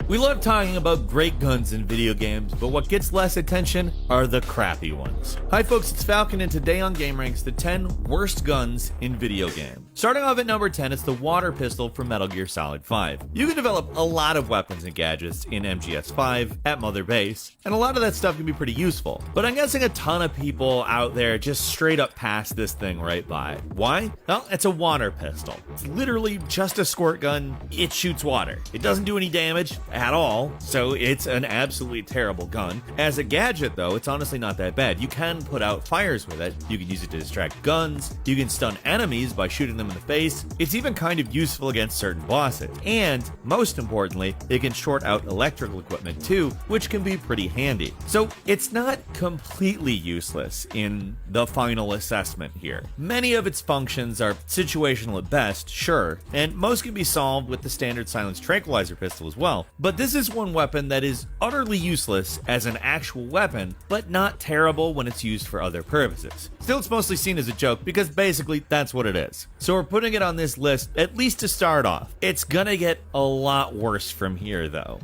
We love talking about great guns in video games, but what gets less attention are the crappy ones. Hi folks, it's Falcon, and today on Gameranx, the 10 worst guns in video games. Starting off at number 10, it's the water pistol from Metal Gear Solid 5. You can develop a lot of weapons and gadgets in MGS5 at Mother Base, and a lot of that stuff can be pretty useful. But I'm guessing a ton of people out there just straight up pass this thing right by. Why? Well, it's a water pistol. It's literally just a squirt gun. It shoots water. It doesn't do any damage at all, so it's an absolutely terrible gun. As a gadget though, it's honestly not that bad. You can put out fires with it. You can use it to distract guns. You can stun enemies by shooting them in the face. It's even kind of useful against certain bosses. And most importantly, it can short out electrical equipment too, which can be pretty handy. So it's not completely useless in the final assessment here. Many of its functions are situational at best, sure, and most can be solved with the standard silenced tranquilizer pistol as well. But this is one weapon that is utterly useless as an actual weapon, but not terrible when it's used for other purposes. Still, it's mostly seen as a joke because basically that's what it is. So we're putting it on this list, at least to start off. It's gonna get a lot worse from here though.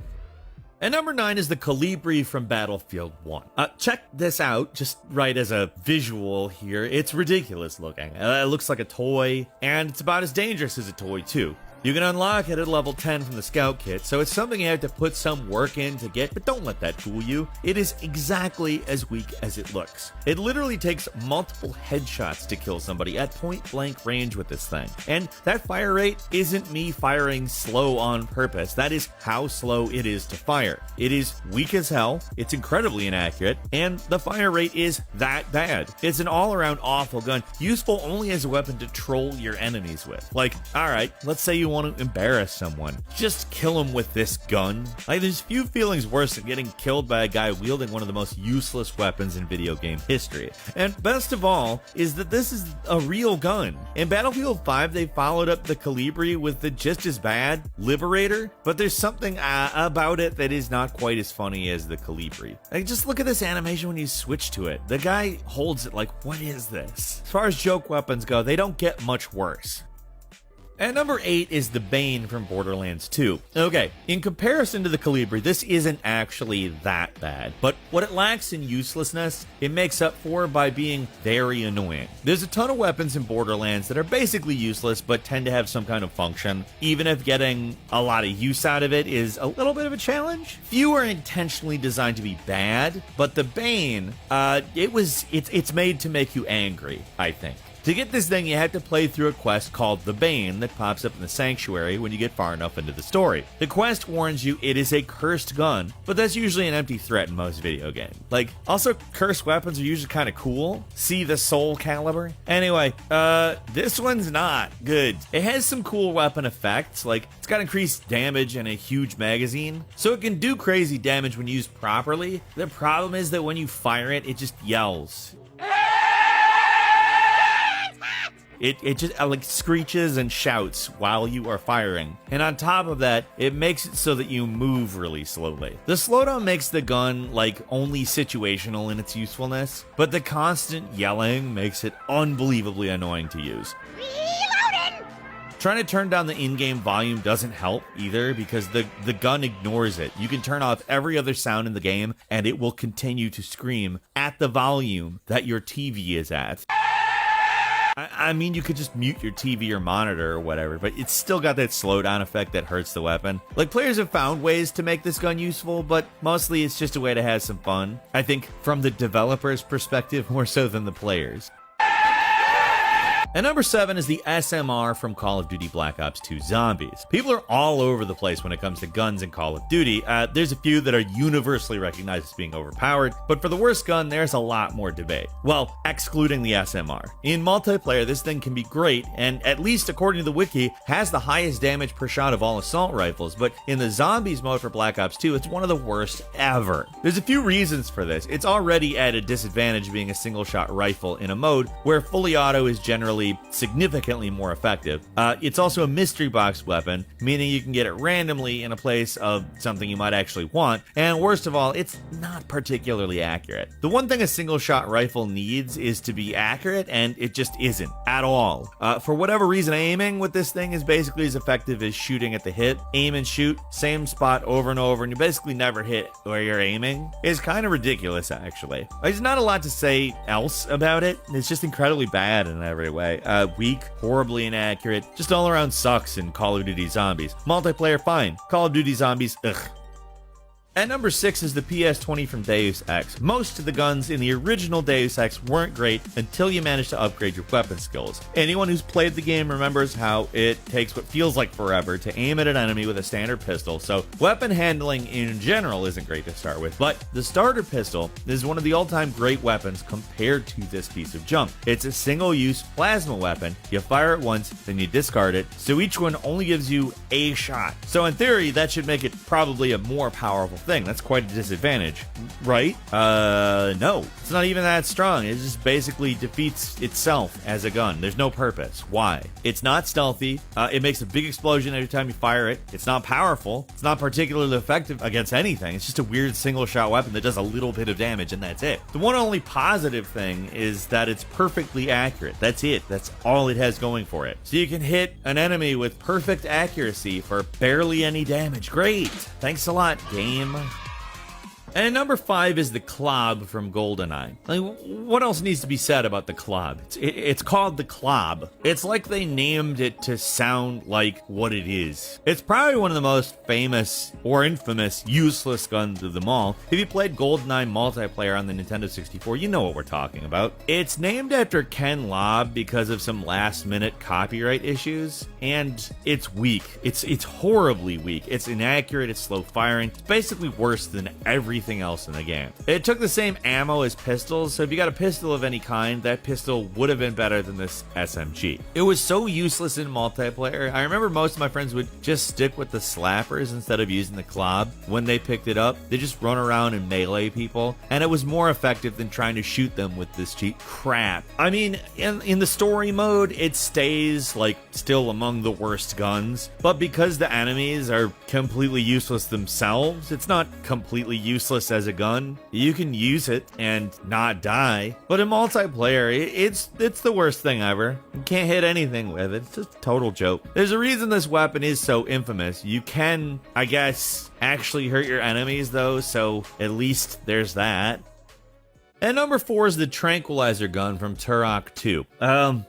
And number 9 is the Colibri from Battlefield 1. Check this out, just right as a visual here. It's ridiculous looking. It looks like a toy, and it's about as dangerous as a toy too. You can unlock it at level 10 from the scout kit, so it's something you have to put some work in to get, but don't let that fool you. It is exactly as weak as it looks. It literally takes multiple headshots to kill somebody at point blank range with this thing. And that fire rate isn't me firing slow on purpose. That is how slow it is to fire. It is weak as hell, it's incredibly inaccurate, and the fire rate is that bad. It's an all-around awful gun, useful only as a weapon to troll your enemies with. Like, alright, let's say you want to embarrass someone, just kill him with this gun. Like, there's few feelings worse than getting killed by a guy wielding one of the most useless weapons in video game history. And best of all is that this is a real gun. In Battlefield 5, they followed up the Colibri with the just as bad Liberator, but there's something about it that is not quite as funny as the Colibri. Like, just look at this animation when you switch to it. The guy holds it like, what is this? As far as joke weapons go, they don't get much worse. And number 8 is the Bane from Borderlands 2. Okay, in comparison to the Colibri, this isn't actually that bad, but what it lacks in uselessness, it makes up for by being very annoying. There's a ton of weapons in Borderlands that are basically useless, but tend to have some kind of function, even if getting a lot of use out of it is a little bit of a challenge. Few are intentionally designed to be bad, but the Bane, it's made to make you angry, I think. To get this thing, you have to play through a quest called The Bane that pops up in the Sanctuary when you get far enough into the story. The quest warns you it is a cursed gun, but that's usually an empty threat in most video games. Like, also, cursed weapons are usually kind of cool. See the Soul Calibur? Anyway, this one's not good. It has some cool weapon effects, like it's got increased damage and a huge magazine, so it can do crazy damage when used properly. The problem is that when you fire it, it just yells. It just like screeches and shouts while you are firing. And on top of that, it makes it so that you move really slowly. The slowdown makes the gun like only situational in its usefulness, but the constant yelling makes it unbelievably annoying to use. Reloading! Trying to turn down the in-game volume doesn't help either because the gun ignores it. You can turn off every other sound in the game and it will continue to scream at the volume that your TV is at. I mean, you could just mute your TV or monitor or whatever, but it's still got that slowdown effect that hurts the weapon. Like, players have found ways to make this gun useful, but mostly it's just a way to have some fun. I think from the developer's perspective more so than the players. And number 7 is the SMR from Call of Duty Black Ops 2 Zombies. People are all over the place when it comes to guns in Call of Duty. There's a few that are universally recognized as being overpowered, but for the worst gun, there's a lot more debate. Well, excluding the SMR. In multiplayer, this thing can be great, and at least according to the wiki, has the highest damage per shot of all assault rifles, but in the Zombies mode for Black Ops 2, it's one of the worst ever. There's a few reasons for this. It's already at a disadvantage being a single-shot rifle in a mode where fully auto is generally literally significantly more effective. It's also a mystery box weapon, meaning you can get it randomly in a place of something you might actually want, and worst of all, it's not particularly accurate. The one thing a single shot rifle needs is to be accurate, and it just isn't at all. For whatever reason, aiming with this thing is basically as effective as shooting at the hit. Aim and shoot, same spot over and over, and you basically never hit where you're aiming. It's kind of ridiculous, actually. There's not a lot to say else about it. It's just incredibly bad in every way. Weak, horribly inaccurate, just all around sucks in Call of Duty Zombies. Multiplayer, fine. Call of Duty Zombies, ugh. At number 6 is the PS20 from Deus Ex. Most of the guns in the original Deus Ex weren't great until you managed to upgrade your weapon skills. Anyone who's played the game remembers how it takes what feels like forever to aim at an enemy with a standard pistol, so weapon handling in general isn't great to start with. But the starter pistol is one of the all-time great weapons compared to this piece of junk. It's a single-use plasma weapon. You fire it once, then you discard it, so each one only gives you a shot. So in theory, that should make it probably a more powerful thing. That's quite a disadvantage, right? No, it's not even that strong. It just basically defeats itself as a gun. There's no purpose. Why? It's not stealthy. It makes a big explosion every time you fire it. It's not powerful. It's not particularly effective against anything. It's just a weird single shot weapon that does a little bit of damage, and that's it. The one only positive thing is that it's perfectly accurate. That's it. That's all it has going for it. So you can hit an enemy with perfect accuracy for barely any damage. Great. Thanks a lot, game. And at number 5 is the Klob from GoldenEye. Like, what else needs to be said about the Klob? It's called the Klob. It's like they named it to sound like what it is. It's probably one of the most famous or infamous useless guns of them all. If you played GoldenEye multiplayer on the Nintendo 64, you know what we're talking about. It's named after Ken Lobb because of some last-minute copyright issues, and it's weak. It's horribly weak. It's inaccurate. It's slow firing. It's basically worse than everything else in the game. It took the same ammo as pistols, so if you got a pistol of any kind, that pistol would have been better than this SMG. It was so useless in multiplayer. I remember most of my friends would just stick with the slappers instead of using the Klob. When they picked it up, they just run around and melee people, and it was more effective than trying to shoot them with this cheap crap. I mean, in the story mode, it stays like still among the worst guns, but because the enemies are completely useless themselves, it's not completely useless as a gun. You can use it and not die, but in multiplayer, it's the worst thing ever. You can't hit anything with it. It's just a total joke. There's a reason this weapon is so infamous. You can, I guess, actually hurt your enemies though, so at least there's that. And number 4 is the Tranquilizer gun from Turok 2.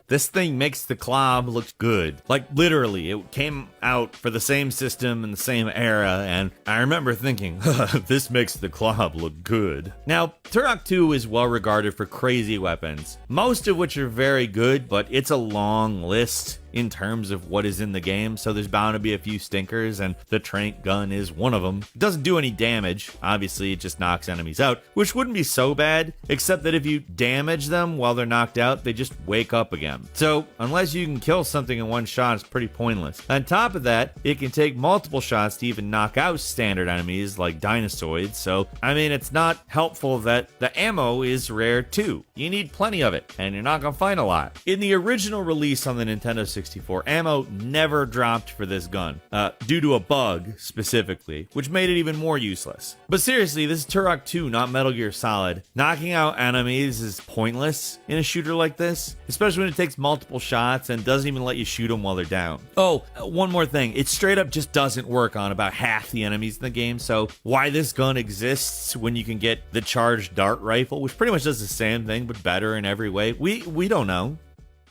This thing makes the Klob look good. Like, literally, it came out for the same system in the same era, and I remember thinking, this makes the Klob look good. Now, Turok 2 is well regarded for crazy weapons, most of which are very good, but it's a long list in terms of what is in the game, so there's bound to be a few stinkers, and the Trank gun is one of them. It doesn't do any damage. Obviously, it just knocks enemies out, which wouldn't be so bad, except that if you damage them while they're knocked out, they just wake up again. So, unless you can kill something in one shot, it's pretty pointless. On top of that, it can take multiple shots to even knock out standard enemies like Dinosaurs, so, I mean, it's not helpful that the ammo is rare too. You need plenty of it, and you're not gonna find a lot. In the original release on the Nintendo 64, ammo never dropped for this gun, due to a bug, specifically, which made it even more useless. But seriously, this is Turok 2, not Metal Gear Solid. Knocking out enemies is pointless in a shooter like this, especially when it takes multiple shots and doesn't even let you shoot them while they're down. Oh, one more thing, it straight up just doesn't work on about half the enemies in the game, so why this gun exists when you can get the charged dart rifle, which pretty much does the same thing but better in every way, we don't know.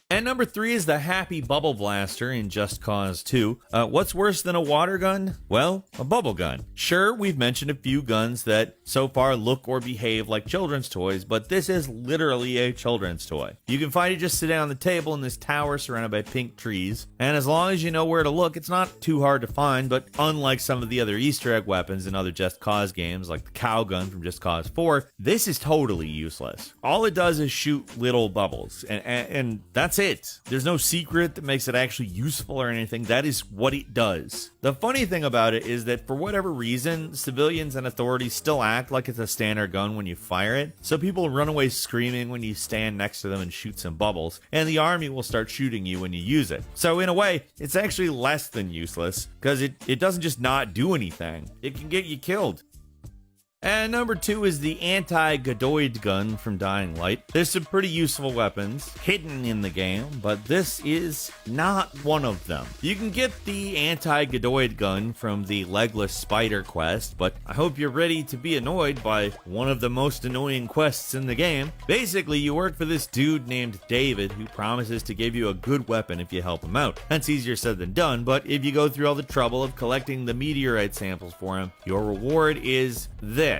And number 3 is the Happy Bubble Blaster in Just Cause 2. What's worse than a water gun? Well, a bubble gun. Sure, we've mentioned a few guns that so far look or behave like children's toys, but this is literally a children's toy. You can find it just sitting on the table in this tower surrounded by pink trees, and as long as you know where to look, it's not too hard to find, but unlike some of the other Easter egg weapons in other Just Cause games, like the cow gun from Just Cause 4, this is totally useless. All it does is shoot little bubbles, and that's it. it. There's no secret that makes it actually useful or anything. That is what it does. The funny thing about it is that for whatever reason, civilians and authorities still act like it's a standard gun when you fire it. So people run away screaming when you stand next to them and shoot some bubbles, and the army will start shooting you when you use it. So in a way, it's actually less than useless, because it doesn't just not do anything. It can get you killed. And number 2 is the anti-Gadoid gun from Dying Light. There's some pretty useful weapons hidden in the game, but this is not one of them. You can get the anti-Gadoid gun from the Legless Spider quest, but I hope you're ready to be annoyed by one of the most annoying quests in the game. Basically, you work for this dude named David who promises to give you a good weapon if you help him out. That's easier said than done, but if you go through all the trouble of collecting the meteorite samples for him, your reward is this.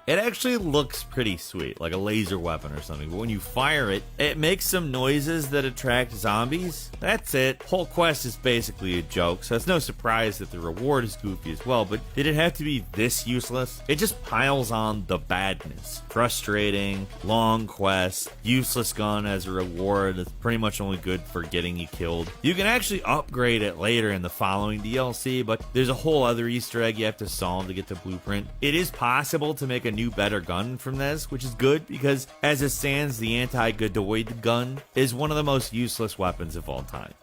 It actually looks pretty sweet, like a laser weapon or something, but when you fire it, it makes some noises that attract zombies. That's it. Whole quest is basically a joke, so it's no surprise that the reward is goofy as well, but did it have to be this useless? It just piles on the badness. Frustrating, long quest, useless gun as a reward that's pretty much only good for getting you killed. You can actually upgrade it later in the following DLC, but there's a whole other Easter egg you have to solve to get the blueprint. It is possible to make a new better gun from this, which is good because as it stands, the anti-Gadoid gun is one of the most useless weapons of all time.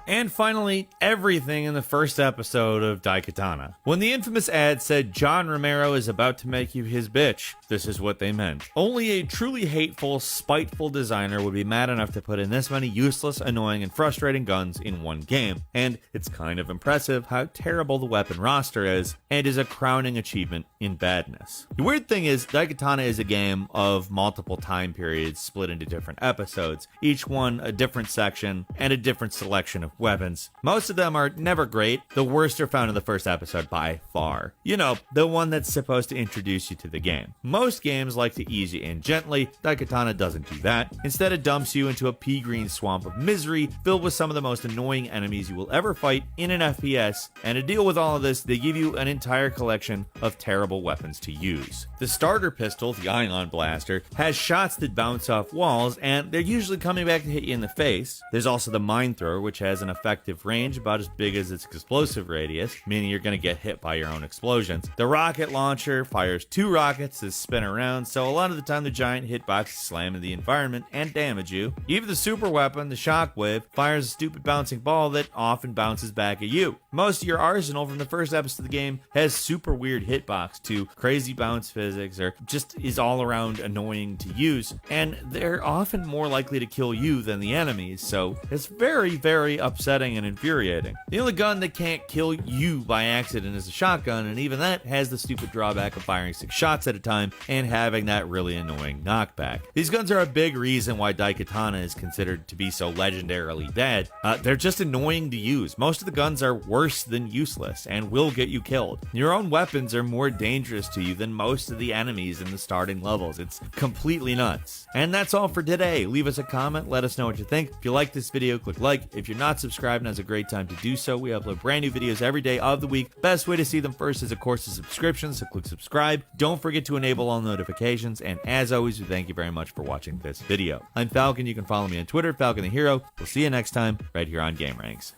And finally, everything in the first episode of Daikatana. When the infamous ad said John Romero is about to make you his bitch, this is what they meant. Only a truly hateful, spiteful designer would be mad enough to put in this many useless, annoying, and frustrating guns in one game. And it's kind of impressive how terrible the weapon roster is, and is a crowning achievement in badness. The weird thing is, Daikatana is a game of multiple time periods split into different episodes, each one a different section and a different selection of weapons. Most of them are never great. The worst are found in the first episode by far. You know, the one that's supposed to introduce you to the game. Most games like to ease you in gently. Daikatana doesn't do that. Instead, it dumps you into a pea-green swamp of misery filled with some of the most annoying enemies you will ever fight in an FPS, and to deal with all of this, they give you an entire collection of terrible weapons to use. The starter pistol, the Ion Blaster, has shots that bounce off walls, and they're usually coming back to hit you in the face. There's also the Mine Thrower, which has an effective range about as big as its explosive radius, meaning you're going to get hit by your own explosions. The rocket launcher fires 2 rockets that spin around, so a lot of the time the giant hitboxes slam in the environment and damage you. Even the super weapon, the Shockwave, fires a stupid bouncing ball that often bounces back at you. Most of your arsenal from the first episode of the game has super weird hitbox to crazy bounce physics, or just is all around annoying to use, and they're often more likely to kill you than the enemies, so it's very, very upsetting and infuriating. The only gun that can't kill you by accident is a shotgun, and even that has the stupid drawback of firing 6 shots at a time and having that really annoying knockback. These guns are a big reason why Daikatana is considered to be so legendarily bad. They're just annoying to use. Most of the guns are worse than useless and will get you killed. Your own weapons are more dangerous to you than most of the enemies in the starting levels. It's completely nuts. And that's all for today. Leave us a comment, let us know what you think. If you like this video, click like. If you're not subscribed, now's a great time to do so. We upload brand new videos every day of the week. Best way to see them first is, of course, a subscription, so click subscribe. Don't forget to enable all notifications, and as always, we thank you very much for watching this video. I'm Falcon. You can follow me on Twitter, Falcon the Hero. We'll see you next time right here on Gameranx.